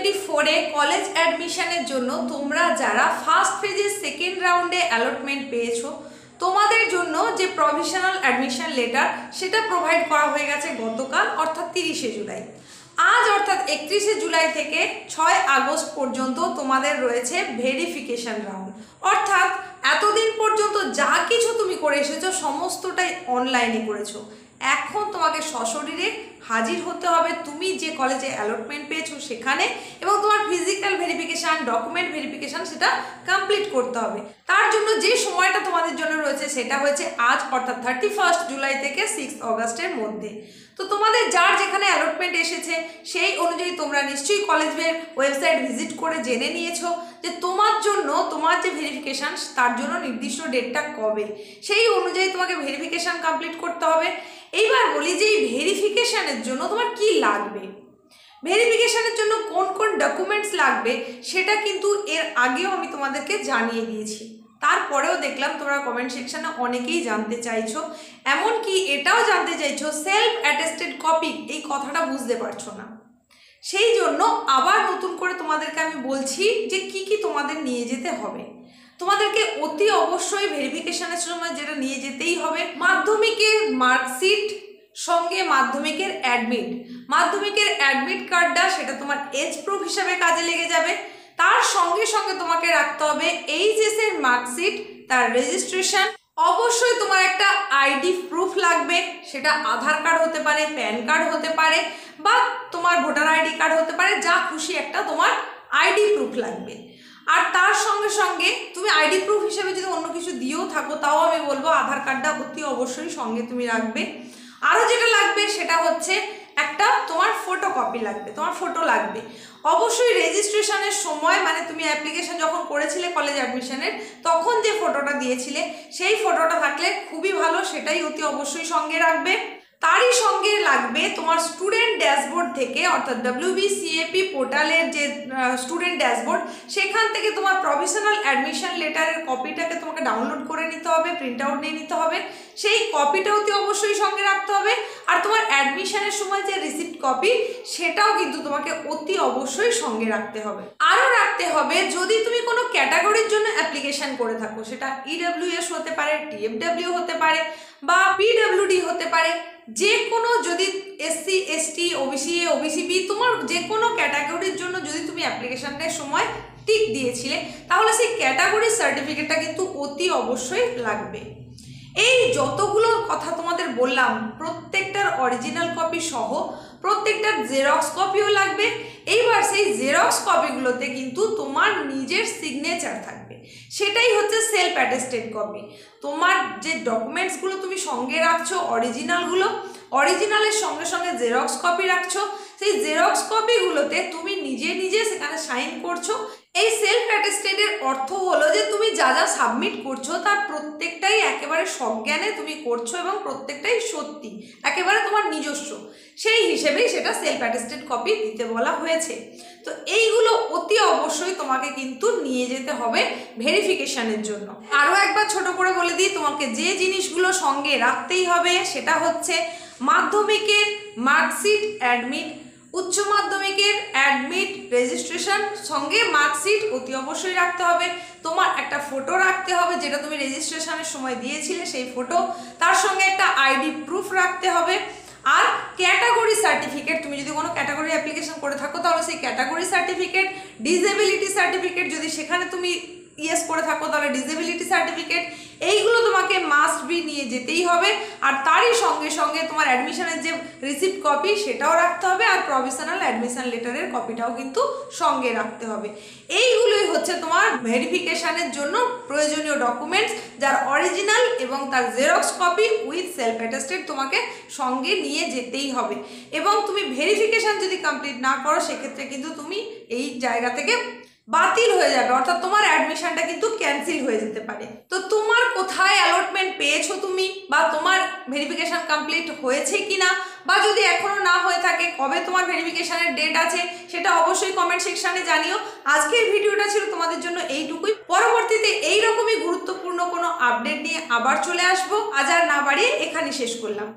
2024 এ college অ্যাডমিশনের জন্য তোমরা যারা ফার্স্ট ফেজে সেকেন্ড রাউন্ডে অ্যালটমেন্ট পেয়েছো তোমাদের জন্য যে প্রভিশনাল অ্যাডমিশন লেটার সেটা প্রোভাইড করা হয়ে গেছে গতকাল অর্থাৎ 30শে জুলাই। আজ অর্থাৎ 31শে জুলাই থেকে 6 আগস্ট পর্যন্ত তোমাদের রয়েছে ভেরিফিকেশন রাউন্ড। অর্থাৎ এতদিন পর্যন্ত যা কিছু তুমি করে এসেছো সমস্তটাই অনলাইনে করেছো। এখন তোমাকে সশরীরে হাজির হতে হবে তুমি যে কলেজে অ্যালটমেন্ট পেয়েছো সেখানে, এবং তোমার ফিজিক্যাল ভেরিফিকেশান, ডকুমেন্ট ভেরিফিকেশান সেটা কমপ্লিট করতে হবে। তার জন্য যে সময়টা তোমাদের জন্য রয়েছে সেটা হয়েছে আজ অর্থাৎ 31 জুলাই থেকে 6 অগস্টের মধ্যে। তো তোমাদের যার যেখানে অ্যালটমেন্ট এসেছে সেই অনুযায়ী তোমরা নিশ্চয়ই কলেজের ওয়েবসাইট ভিজিট করে জেনে নিয়েছো যে তোমার জন্য তোমার যে ভেরিফিকেশান তার জন্য নির্দিষ্ট ডেটটা কবে, সেই অনুযায়ী তোমাকে ভেরিফিকেশান কমপ্লিট করতে হবে। এইবার বলি যে এই ভেরিফিকেশানের জন্য তোমার কি লাগবে, ভেরিফিকেশানের জন্য কোন কোন ডকুমেন্টস লাগবে সেটা কিন্তু এর আগেও আমি তোমাদেরকে জানিয়ে দিয়েছি। তারপরেও দেখলাম তোমরা কমেন্ট সেকশনে অনেকেই জানতে চাইছো, এমনকি এটাও জানতে চাইছো সেলফ অ্যাটেস্টেড কপি এই কথাটা বুঝতে পারছো না। সেই জন্য আবার নতুন করে তোমাদেরকে আমি বলছি যে কি কি তোমাদের নিয়ে যেতে হবে। তোমাদেরকে অতি অবশ্যই ভেরিফিকেশনের সময় যেটা নিয়ে যেতেই হবে, মাধ্যমিকের মার্কশিট সঙ্গে মাধ্যমিকের অ্যাডমিট, মাধ্যমিকের অ্যাডমিট কার্ডটা সেটা তোমার এজ প্রুফ হিসাবে কাজে লেগে যাবে। তার সঙ্গে সঙ্গে তোমাকে রাখতে হবে এইচএস এর মার্কশিট, তার রেজিস্ট্রেশন, অবশ্যই তোমার একটা আইডি প্রুফ লাগবে, সেটা আধার কার্ড হতে পারে, প্যান কার্ড হতে পারে, বা তোমার ভোটার আইডি কার্ড হতে পারে, যা খুশি একটা তোমার আইডি প্রুফ লাগবে। আর তার সঙ্গে সঙ্গে তুমি আইডি প্রুফ হিসেবে যদি অন্য কিছু দিয়েও থাকো তাও আমি বলবো আধার কার্ডটা অতি অবশ্যই সঙ্গে তুমি রাখবে। আরও যেটা লাগবে সেটা হচ্ছে একটা তোমার ফটোকপি লাগবে, তোমার ফটো লাগবে। অবশ্যই রেজিস্ট্রেশনের সময় মানে তুমি অ্যাপ্লিকেশন যখন করেছিলে কলেজ অ্যাডমিশনের তখন যে ফটোটা দিয়েছিলে সেই ফটোটা থাকলে খুবই ভালো, সেটাই অতি অবশ্যই সঙ্গে রাখবে। তারই সঙ্গে লাগবে তোমার স্টুডেন্ট ড্যাশবোর্ড থেকে অর্থাৎ WBCAP পোর্টালের যে স্টুডেন্ট ড্যাশবোর্ড সেখান থেকে তোমার প্রভিশনাল অ্যাডমিশন লেটারের কপিটাকে তোমাকে ডাউনলোড করে নিতে হবে, প্রিন্ট আউট নিয়ে নিতে হবে, সেই কপিটা অতি অবশ্যই সঙ্গে রাখতে হবে। আর তোমার অ্যাডমিশনের সময় যে রিসিপ্ট কপি সেটাও কিন্তু তোমাকে অতি অবশ্যই সঙ্গে রাখতে হবে। আরও রাখতে হবে যদি তুমি কোনো ক্যাটাগরির জন্য অ্যাপ্লিকেশন করে থাকো, সেটা EWS হতে পারে, TFW হতে পারে, বা PWD হতে পারে, যে কোনো যদি SC ST OBC A OBC B তোমার যে কোনো ক্যাটাগরির জন্য যদি তুমি অ্যাপ্লিকেশনের সময় টিক দিয়েছিলে তাহলে সেই ক্যাটাগরির সার্টিফিকেটটা কিন্তু অতি অবশ্যই লাগবে। এই যতগুলো কথা তোমাদের বললাম প্রত্যেকটার অরিজিনাল কপি সহ প্রত্যেকটার জেরক্স কপিও লাগবে। এইবার সেই জেরক্স কপিগুলোতে কিন্তু তোমার নিজের সিগনেচার থাকবে, সেটাই হচ্ছে সেলফ অ্যাটেস্টেড কপি। তোমার যে ডকুমেন্টসগুলো তুমি সঙ্গে রাখছো অরিজিনালগুলো, অরিজিনালের সঙ্গে সঙ্গে জেরক্স কপি রাখছো, সেই জেরক্স কপিগুলোতে তুমি নিজে নিজে সেখানে সাইন করছো। এই সেলফ অ্যাটেস্টেডের অর্থ হলো যে তুমি যা যা সাবমিট করছো তার প্রত্যেকটাই একেবারে সজ্ঞানে তুমি করছো এবং প্রত্যেকটাই সত্যি, একেবারে তোমার নিজস্ব, সেই হিসেবেই সেটা সেলফ অ্যাটেস্টেড কপি দিতে বলা হয়েছে। তো এইগুলো অতি অবশ্যই তোমাকে কিন্তু নিয়ে যেতে হবে ভেরিফিকেশনের জন্য। আরও একবার ছোট করে বলে দিই, তোমাকে যে জিনিসগুলো সঙ্গে রাখতেই হবে সেটা হচ্ছে মাধ্যমিকের মার্কশিট, অ্যাডমিট, উচ্চ মাধ্যমিকের অ্যাডমিট, রেজিস্ট্রেশন, সঙ্গে মার্কশিট অতি অবশ্যই রাখতে হবে। তোমার একটা ফটো রাখতে হবে যেটা তুমি রেজিস্ট্রেশনের সময় দিয়েছিলে সেই ফটো, তার সঙ্গে একটা আইডি প্রুফ রাখতে হবে। আর ক্যাটাগরি সার্টিফিকেট, তুমি যদি কোনো ক্যাটাগরি অ্যাপ্লিকেশন করে থাকো তাহলে সেই ক্যাটাগরি সার্টিফিকেট, ডিসেবিলিটি সার্টিফিকেট যদি সেখানে তুমি ইয়েস করে থাকো তাহলে ডিসেবিলিটি সার্টিফিকেট, এইগুলো তোমাকে মাস্ট বি নিয়ে যেতেই হবে। আর তারই সঙ্গে সঙ্গে তোমার অ্যাডমিশনের যে রিসিপ্ট কপি সেটাও রাখতে হবে, আর প্রভিশনাল অ্যাডমিশন লেটারের কপিটাও কিন্তু সঙ্গে রাখতে হবে। এইগুলোই হচ্ছে তোমার ভেরিফিকেশনের জন্য প্রয়োজনীয় ডকুমেন্টস, যার অরিজিনাল এবং তার xerox copy with self attested তোমাকে সঙ্গে নিয়ে যেতেই হবে। এবং তুমি ভেরিফিকেশন যদি কমপ্লিট না করো সেক্ষেত্রে কিন্তু তুমি এই জায়গা থেকে বাতিল হয়ে যাবে, অর্থাৎ তোমার অ্যাডমিশনটা কিন্তু ক্যান্সেল হয়ে যেতে পারে। তো তোমার কোথায় অ্যালটমেন্ট পেয়েছো তুমি, বা তোমার ভেরিফিকেশন কমপ্লিট হয়েছে কিনা, বা যদি এখনো না হয়ে থাকে কবে তোমার ভেরিফিকেশনের ডেট আছে সেটা অবশ্যই কমেন্ট সেকশনে জানিও। আজকের ভিডিওটা ছিল তোমাদের জন্য এইটুকুই, পরবর্তীতে এইরকমই গুরুত্বপূর্ণ কোনো আপডেট নিয়ে আবার চলে আসবো। আজ আর না বাড়িয়ে এখানে শেষ করলাম।